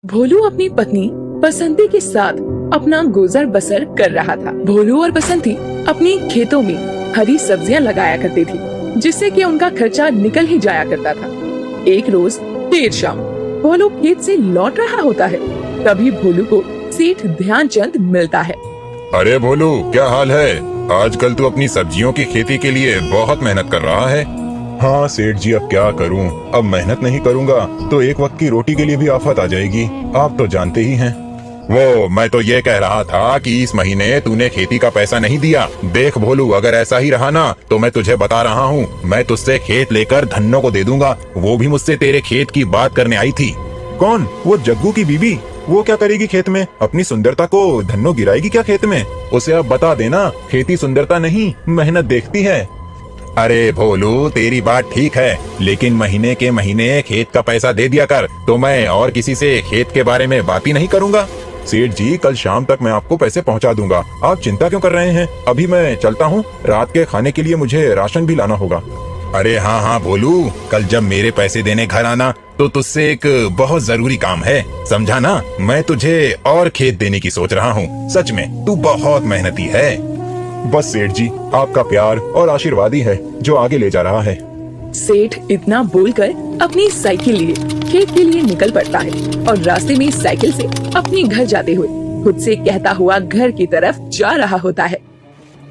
भोलू अपनी पत्नी बसंती के साथ अपना गुजर बसर कर रहा था। भोलू और बसंती अपने खेतों में हरी सब्जियां लगाया करती थी, जिससे कि उनका खर्चा निकल ही जाया करता था। एक रोज देर शाम भोलू खेत से लौट रहा होता है, तभी भोलू को सेठ ध्यानचंद मिलता है। अरे भोलू, क्या हाल है? आजकल तू अपनी सब्जियों की खेती के लिए बहुत मेहनत कर रहा है। हाँ सेठ जी, अब क्या करूं? अब मेहनत नहीं करूंगा तो एक वक्त की रोटी के लिए भी आफत आ जाएगी। आप तो जानते ही हैं। वो मैं तो ये कह रहा था कि इस महीने तूने खेती का पैसा नहीं दिया। देख भोलू, अगर ऐसा ही रहा ना तो मैं तुझे बता रहा हूँ, मैं तुझसे खेत लेकर धन्नो को दे दूंगा। वो भी मुझसे तेरे खेत की बात करने आई थी। कौन? वो जग्गू की बीबी? वो क्या करेगी खेत में? अपनी सुंदरता को धन्नो गिराएगी क्या खेत में? उसे आप बता देना, खेती सुंदरता नहीं मेहनत देखती है। अरे भोलू, तेरी बात ठीक है, लेकिन महीने के महीने खेत का पैसा दे दिया कर, तो मैं और किसी से खेत के बारे में बात ही नहीं करूँगा। सेठ जी, कल शाम तक मैं आपको पैसे पहुंचा दूंगा। आप चिंता क्यों कर रहे हैं? अभी मैं चलता हूं, रात के खाने के लिए मुझे राशन भी लाना होगा। अरे हाँ हाँ भोलू, कल जब मेरे पैसे देने घर आना तो तुझसे एक बहुत जरूरी काम है, समझा ना? मैं तुझे और खेत देने की सोच रहा हूँ। सच में तू बहुत मेहनती है। बस सेठ जी, आपका प्यार और आशीर्वाद ही है जो आगे ले जा रहा है। सेठ इतना बोलकर अपनी साइकिल लिए खेत के लिए निकल पड़ता है और रास्ते में साइकिल से अपने घर जाते हुए खुद से कहता हुआ घर की तरफ जा रहा होता है।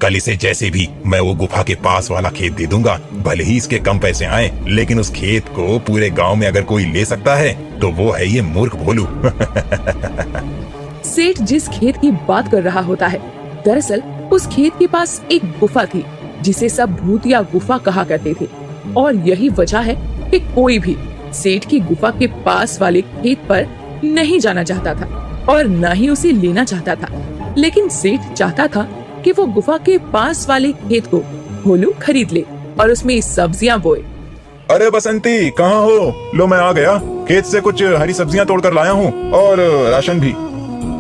कल इसे जैसे भी मैं वो गुफा के पास वाला खेत दे दूंगा, भले ही इसके कम पैसे आए, लेकिन उस खेत को पूरे गांव में अगर कोई ले सकता है तो वो है ये मूर्ख भोलू। सेठ जिस खेत की बात कर रहा होता है, दरअसल उस खेत के पास एक गुफा थी, जिसे सब भूतिया गुफा कहा करते थे। और यही वजह है कि कोई भी सेठ की गुफा के पास वाले खेत पर नहीं जाना चाहता था और न ही उसे लेना चाहता था। लेकिन सेठ चाहता था कि वो गुफा के पास वाले खेत को भोलू खरीद ले और उसमें सब्जियां बोए। अरे बसंती, कहाँ हो? लो मैं आ गया। खेत से कुछ हरी सब्जियां तोड़कर लाया हूँ और राशन भी।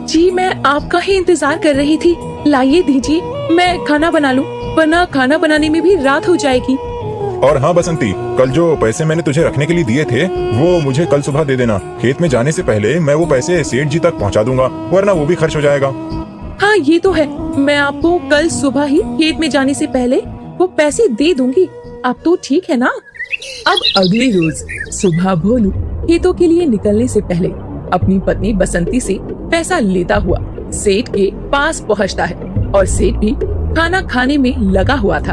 जी, मैं आपका ही इंतजार कर रही थी। लाइए दीजिए, मैं खाना बना लूं, वरना खाना बनाने में भी रात हो जाएगी। और हाँ बसंती, कल जो पैसे मैंने तुझे रखने के लिए दिए थे वो मुझे कल सुबह दे देना। खेत में जाने से पहले मैं वो पैसे सेठ जी तक पहुंचा दूंगा, वरना वो भी खर्च हो जाएगा। हाँ ये तो है, मैं आपको कल सुबह ही खेत में जाने से पहले वो पैसे दे दूंगी। आप तो ठीक है ना? अब अगले रोज सुबह भोलू खेतों के लिए निकलने से पहले अपनी पत्नी बसंती से पैसा लेता हुआ सेठ के पास पहुंचता है और सेठ भी खाना खाने में लगा हुआ था।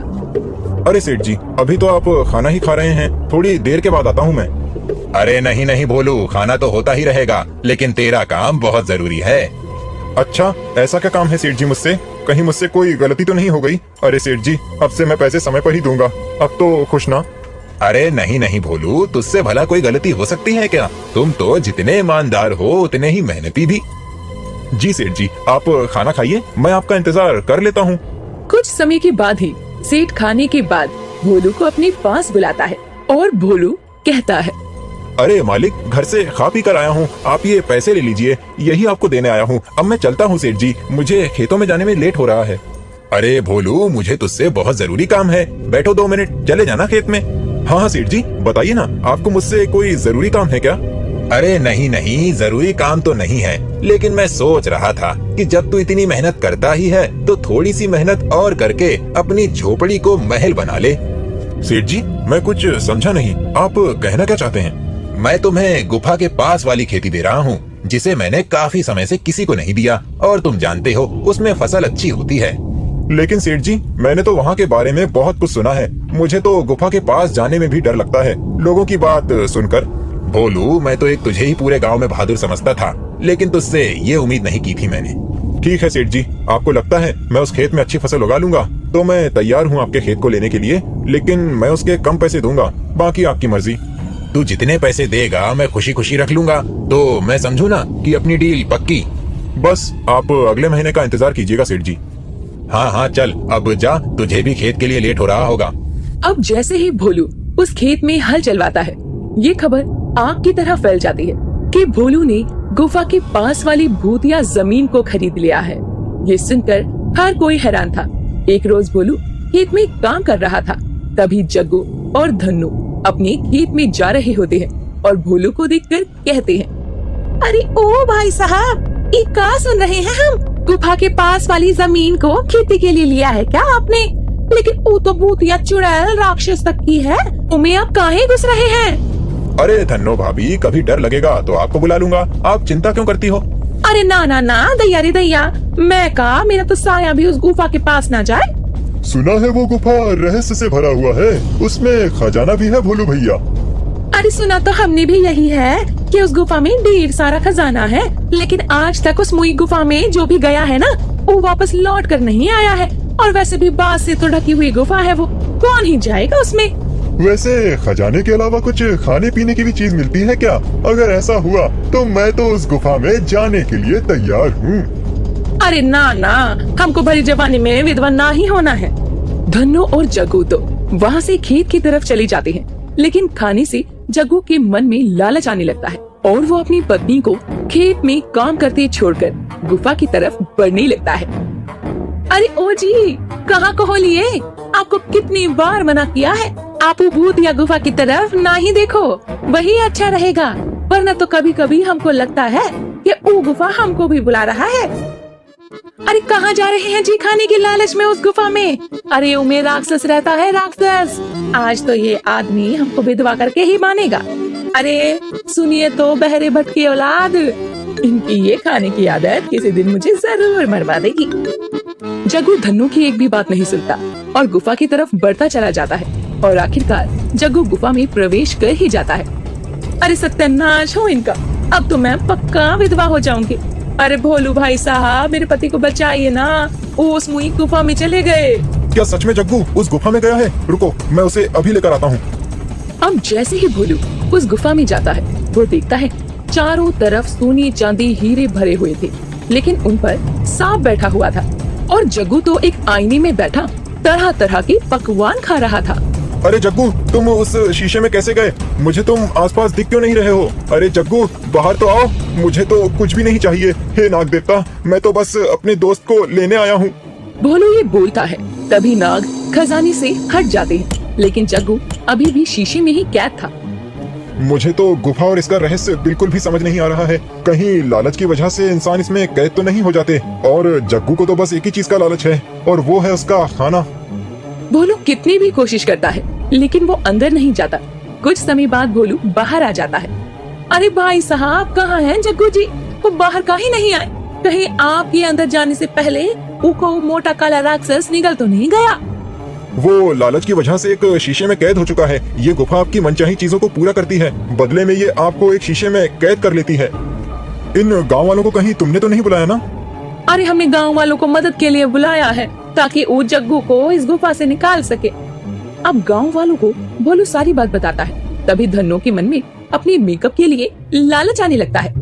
अरे सेठ जी, अभी तो आप खाना ही खा रहे हैं, थोड़ी देर के बाद आता हूँ मैं। अरे नहीं नहीं भोलू, खाना तो होता ही रहेगा, लेकिन तेरा काम बहुत जरूरी है। अच्छा, ऐसा क्या काम है सेठ जी मुझसे? कहीं मुझसे कोई गलती तो नहीं हो गई? अरे सेठ जी, अब से मैं पैसे समय पर ही दूंगा। अब तो खुश ना? अरे नहीं नहीं भोलू, तुझसे भला कोई गलती हो सकती है क्या? तुम तो जितने ईमानदार हो उतने ही मेहनती भी। जी सेठ जी, आप खाना खाइए, मैं आपका इंतजार कर लेता हूँ। कुछ समय के बाद ही सेठ खाने के बाद भोलू को अपने पास बुलाता है और भोलू कहता है, अरे मालिक, घर से खा पी कर आया हूँ, आप ये पैसे ले लीजिए, यही आपको देने आया हूँ। अब मैं चलता हूँ सेठ जी, मुझे खेतों में जाने में लेट हो रहा है। अरे भोलू, मुझे तुझसे बहुत जरूरी काम है, बैठो 2 मिनट, चले जाना खेत में। हाँ हाँ सेठ जी, बताइए ना, आपको मुझसे कोई जरूरी काम है क्या? अरे नहीं नहीं, जरूरी काम तो नहीं है, लेकिन मैं सोच रहा था कि जब तू इतनी मेहनत करता ही है तो थोड़ी सी मेहनत और करके अपनी झोपड़ी को महल बना ले। सेठ जी, मैं कुछ समझा नहीं, आप कहना क्या चाहते हैं? मैं तुम्हें गुफा के पास वाली खेती दे रहा हूँ, जिसे मैंने काफी समय से किसी को नहीं दिया, और तुम जानते हो उसमें फसल अच्छी होती है। लेकिन सेठ जी, मैंने तो वहाँ के बारे में बहुत कुछ सुना है, मुझे तो गुफा के पास जाने में भी डर लगता है लोगों की बात सुनकर। भोलू, मैं तो एक तुझे ही पूरे गांव में बहादुर समझता था, लेकिन तुझसे ये उम्मीद नहीं की थी मैंने। ठीक है सेठ जी, आपको लगता है मैं उस खेत में अच्छी फसल उगा लूंगा तो मैं तैयार हूँ आपके खेत को लेने के लिए, लेकिन मैं उसके कम पैसे दूंगा, बाकी आपकी मर्जी। तू जितने पैसे देगा मैं खुशी खुशी रख लूंगा, तो मैं समझू ना कि अपनी डील पक्की? बस आप अगले महीने का इंतजार कीजिएगा सेठ जी। हाँ हाँ चल, अब जा, तुझे भी खेत के लिए लेट हो रहा होगा। अब जैसे ही भोलू उस खेत में हल चलवाता है, ये खबर आग की तरह फैल जाती है कि भोलू ने गुफा के पास वाली भूतिया जमीन को खरीद लिया है। ये सुनकर हर कोई हैरान था। एक रोज भोलू खेत में काम कर रहा था, तभी जग्गू और धन्नू अपने खेत में जा रहे होते हैं और भोलू को देखकर कहते हैं, अरे ओ भाई साहब, ये क्या सुन रहे हैं हम? गुफा के पास वाली जमीन को खेती के लिए लिया है क्या आपने? लेकिन वो तो भूतिया चुड़ैल राक्षस तक की है, उमें आप काहे घुस रहे हैं? अरे धन्नो भाभी, कभी डर लगेगा तो आपको बुला लूंगा, आप चिंता क्यों करती हो? अरे ना ना ना दैया रे दैया, मैं कहा मेरा तो साया भी उस गुफा के पास ना जाए। सुना है वो गुफा रहस्य से भरा हुआ है, उसमें खजाना भी है भोलू भैया। अरे सुना तो हमने भी यही है कि उस गुफा में ढेर सारा खजाना है, लेकिन आज तक उस मुई गुफा में जो भी गया है ना, वो वापस लौट कर नहीं आया है। और वैसे भी बांस से तो ढकी हुई गुफा है, वो कौन ही जाएगा उसमें? वैसे खजाने के अलावा कुछ खाने पीने की भी चीज मिलती है क्या? अगर ऐसा हुआ तो मैं तो उस गुफा में जाने के लिए तैयार हूँ। अरे ना ना, हमको भरी जवानी में विधवा ना ही होना है। धन्नो और जग्गू तो वहाँ से खेत की तरफ चली जाती हैं, लेकिन खाने से जग्गू के मन में लालच आने लगता है और वो अपनी पत्नी को खेत में काम करते छोड़कर गुफा की तरफ बढ़ने लगता है। अरे ओ जी, कहाँ को हो लिए? आपको कितनी बार मना किया है, आप वो भूत या गुफा की तरफ ना ही देखो, वही अच्छा रहेगा। वरना तो कभी कभी हमको लगता है कि वो गुफा हमको भी बुला रहा है। अरे कहाँ जा रहे हैं जी खाने के लालच में उस गुफा में? अरे उमें राक्षस रहता है, राक्षस। आज तो ये आदमी हमको विधवा करके ही मानेगा। अरे सुनिए तो बहरे भटकी औलाद, इनकी ये खाने की आदत किसी दिन मुझे जरूर मरवा देगी। जग्गू धन्नो की एक भी बात नहीं सुनता और गुफा की तरफ बढ़ता चला जाता है और आखिरकार जग्गू गुफा में प्रवेश कर ही जाता है। अरे सत्यानाश हो इनका, अब तो मैं पक्का विधवा हो जाऊंगी। अरे भोलू भाई साहब, मेरे पति को बचाइए ना, वो उस मुई गुफा में चले गए। क्या सच में जग्गू उस गुफा में गया है? रुको, मैं उसे अभी लेकर आता हूँ। अब जैसे ही भोलू उस गुफा में जाता है, वो देखता है चारों तरफ सोने चांदी हीरे भरे हुए थे, लेकिन उन पर सांप बैठा हुआ था और जग्गू तो एक आईने में बैठा तरह तरह के पकवान खा रहा था। अरे जग्गू, तुम उस शीशे में कैसे गए? मुझे तुम आसपास दिख क्यों नहीं रहे हो? अरे जग्गू, बाहर तो आओ, मुझे तो कुछ भी नहीं चाहिए। हे नाग देवता, मैं तो बस अपने दोस्त को लेने आया हूँ। भोलू ये बोलता है, तभी नाग खजाने से हट जाते हैं, लेकिन जग्गू अभी भी शीशे में ही कैद था। मुझे तो गुफा और इसका रहस्य बिल्कुल भी समझ नहीं आ रहा है। कहीं लालच की वजह से इंसान इसमें कैद तो नहीं हो जाते? और जग्गू को तो बस एक ही चीज का लालच है, और वो है उसका खाना। भोलू कितनी भी कोशिश करता है, लेकिन वो अंदर नहीं जाता। कुछ समय बाद भोलू बाहर आ जाता है। अरे भाई साहब, कहाँ हैं जग्गू जी? वो बाहर काहे नहीं आए? कहीं आपके अंदर जाने से पहले वो मोटा काला राक्षस निकल तो नहीं गया? वो लालच की वजह से एक शीशे में कैद हो चुका है। ये गुफा आपकी मनचाही चीजों को पूरा करती है, बदले में ये आपको एक शीशे में कैद कर लेती है। इन गांव वालों को कहीं तुमने तो नहीं बुलाया ना? अरे हमने गांव वालों को मदद के लिए बुलाया है, ताकि वो जग्गू को इस गुफा से निकाल सके। अब गांव वालों को भोलू सारी बात बताता है। तभी धन्नो के मन में अपने मेकअप के लिए लालच आने लगता है।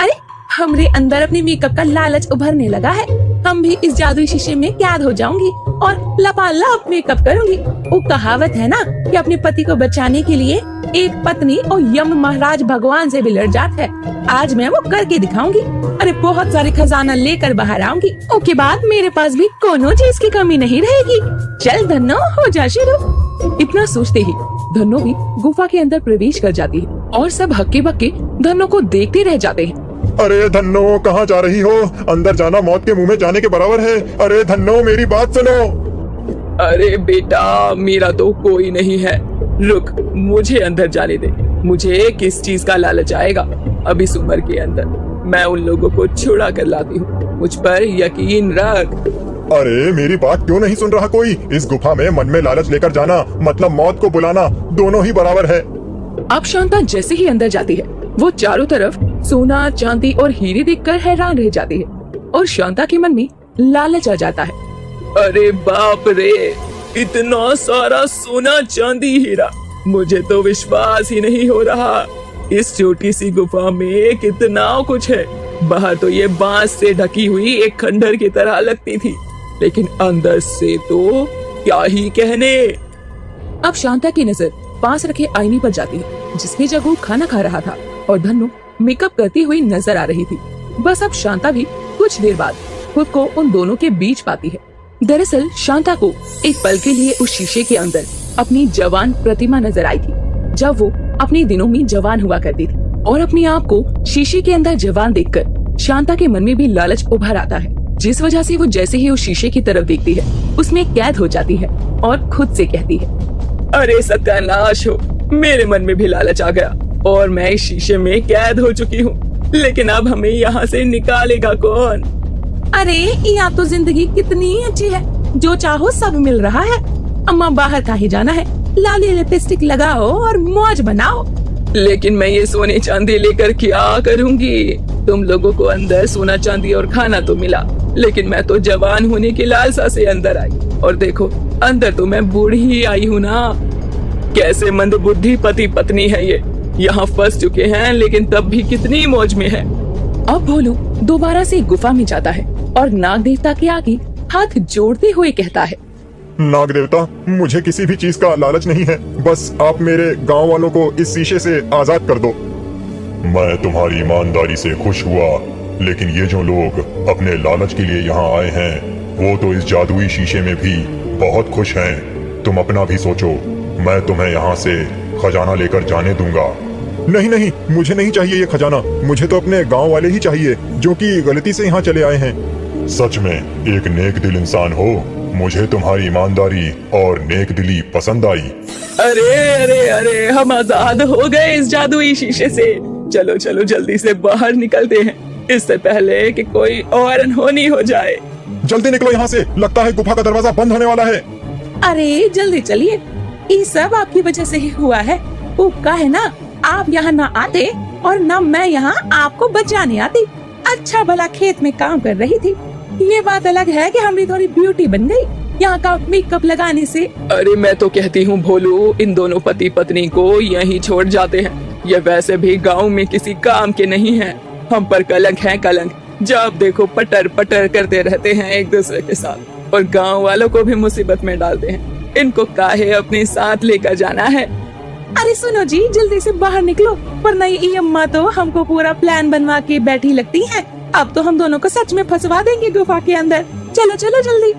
अरे हमरे अंदर अपने मेकअप का लालच उभरने लगा है, हम भी इस जादुई शीशे में कैद हो जाऊंगी और लपालप मेकअप करूंगी। वो कहावत है ना कि अपने पति को बचाने के लिए एक पत्नी और यम महाराज भगवान से भी लड़ जाता है। आज मैं वो करके दिखाऊंगी। अरे बहुत सारे खजाना लेकर बाहर आऊंगी, उसके बाद मेरे पास भी कोनो चीज की कमी नहीं रहेगी। चल धन्नो, हो जा शुरू। इतना सोचते ही धन्नो भी गुफा के अंदर प्रवेश कर जाती है और सब हक्के बक्के धन्नो को देखते रह जाते हैं। अरे धन्नो, कहाँ जा रही हो? अंदर जाना मौत के मुंह में जाने के बराबर है। अरे धन्नो, मेरी बात सुनो। अरे बेटा, मेरा तो कोई नहीं है, रुक, मुझे अंदर जाने दे। मुझे किस चीज का लालच आएगा? अब इस उम्र के अंदर मैं उन लोगों को छुड़ा कर लाती हूँ, मुझ पर यकीन रख। अरे मेरी बात क्यों नहीं सुन रहा कोई? इस गुफा में मन में लालच लेकर जाना मतलब मौत को बुलाना, दोनों ही बराबर है। अब शांता जैसे ही अंदर जाती है, वो चारों तरफ सोना चांदी और हीरे देखकर हैरान रह जाती है और शांता के मन में लालच आ जाता है। अरे बाप रे, इतना सारा सोना चांदी हीरा, मुझे तो विश्वास ही नहीं हो रहा। इस छोटी सी गुफा में कितना कुछ है। बाहर तो ये बांस से ढकी हुई एक खंडर की तरह लगती थी, लेकिन अंदर से तो क्या ही कहने। अब शांता की नजर पास रखे आईने पर जाती है, जिसमें जग्गू खाना खा रहा था और धन्नो मेकअप करती हुई नजर आ रही थी। बस अब शांता भी कुछ देर बाद खुद को उन दोनों के बीच पाती है। दरअसल शांता को एक पल के लिए उस शीशे के अंदर अपनी जवान प्रतिमा नजर आई थी, जब वो अपने दिनों में जवान हुआ करती थी। और अपने आप को शीशे के अंदर जवान देखकर शांता के मन में भी लालच उभर आता है, जिस वजह से वो जैसे ही उस शीशे की तरफ देखती है उसमें कैद हो जाती है और खुद से कहती है, अरे सत्यानाश हो, मेरे मन में भी लालच आ गया और मैं इस शीशे में कैद हो चुकी हूँ, लेकिन अब हमें यहाँ से निकालेगा कौन? अरे यहाँ तो जिंदगी कितनी अच्छी है, जो चाहो सब मिल रहा है। अम्मा बाहर काहे जाना है, लाली लिपस्टिक लगाओ और मौज बनाओ। लेकिन मैं ये सोने चांदी लेकर क्या करूँगी? तुम लोगों को अंदर सोना चांदी और खाना तो मिला, लेकिन मैं तो जवान होने की लालसा से अंदर आई, और देखो अंदर तो मैं बूढ़ी ही आई हूँ ना। कैसे मंदबुद्धि पति पत्नी है ये, यहाँ फंस चुके हैं लेकिन तब भी कितनी मौज में है। अब भोलू दोबारा से गुफा में जाता है और नाग देवता के आगे हाथ जोड़ते हुए कहता है, नाग देवता, मुझे किसी भी चीज का लालच नहीं है, बस आप मेरे गांव वालों को इस शीशे से आजाद कर दो। मैं तुम्हारी ईमानदारी से खुश हुआ, लेकिन ये जो लोग अपने लालच के लिए यहाँ आए हैं वो तो इस जादुई शीशे में भी बहुत खुश हैं। तुम अपना भी सोचो, मैं तुम्हें यहाँ से खजाना लेकर जाने दूंगा। नहीं नहीं, मुझे नहीं चाहिए ये खजाना, मुझे तो अपने गांव वाले ही चाहिए जो कि गलती से यहाँ चले आए हैं। सच में एक नेक दिल इंसान हो, मुझे तुम्हारी ईमानदारी और नेक दिली पसंद आई। अरे अरे अरे, हम आजाद हो गए इस जादुई शीशे से। चलो चलो जल्दी से बाहर निकलते हैं, इससे पहले कि कोई और अनहोनी हो जाए। जल्दी निकलो यहाँ से, लगता है गुफा का दरवाजा बंद होने वाला है। अरे जल्दी चलिए, ये सब आपकी वजह से ही हुआ है। वो का है ना, आप यहाँ ना आते और ना मैं यहाँ आपको बचाने आती। अच्छा भला खेत में काम कर रही थी, ये बात अलग है कि हम भी थोड़ी ब्यूटी बन गई यहाँ का मेकअप लगाने से। अरे मैं तो कहती हूँ भोलू, इन दोनों पति पत्नी को यहीं छोड़ जाते हैं, ये वैसे भी गांव में किसी काम के नहीं हैं। हम पर कलंक है कलंक, जब देखो पटर पटर करते रहते हैं एक दूसरे के साथ और गांव वालों को भी मुसीबत में डालते हैं। इनको काहे अपने साथ लेकर जाना है? अरे सुनो जी, जल्दी से बाहर निकलो, वरना ये अम्मा तो हमको पूरा प्लान बनवा के बैठी लगती हैं। अब तो हम दोनों को सच में फंसवा देंगे गुफा के अंदर। चलो चलो जल्दी।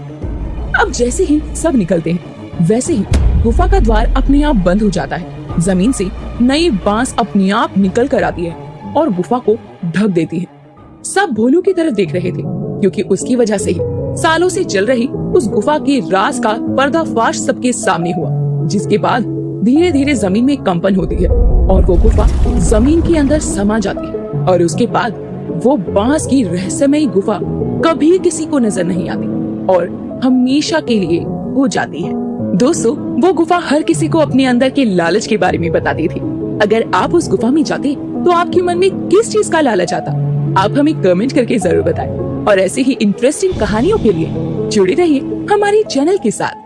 अब जैसे ही सब निकलते हैं वैसे ही गुफा का द्वार अपने आप बंद हो जाता है। जमीन से नई बांस अपने आप निकल कर आती है और गुफा को ढक देती है। सब भोलू की तरफ देख रहे थे, क्योंकि उसकी वजह से ही सालों से चल रही उस गुफा के राज का पर्दाफाश सबके सामने हुआ, जिसके बाद धीरे धीरे जमीन में कंपन होती है और वो गुफा जमीन के अंदर समा जाती है और उसके बाद वो बांस की रहस्यमयी गुफा कभी किसी को नजर नहीं आती और हमेशा के लिए हो जाती है। दोस्तों, वो गुफा हर किसी को अपने अंदर के लालच के बारे में बताती थी। अगर आप उस गुफा में जाते तो आपके मन में किस चीज का लालच आता? आप हमें कमेंट करके जरूर बताएं और ऐसे ही इंटरेस्टिंग कहानियों के लिए जुड़े रहिए हमारे चैनल के साथ।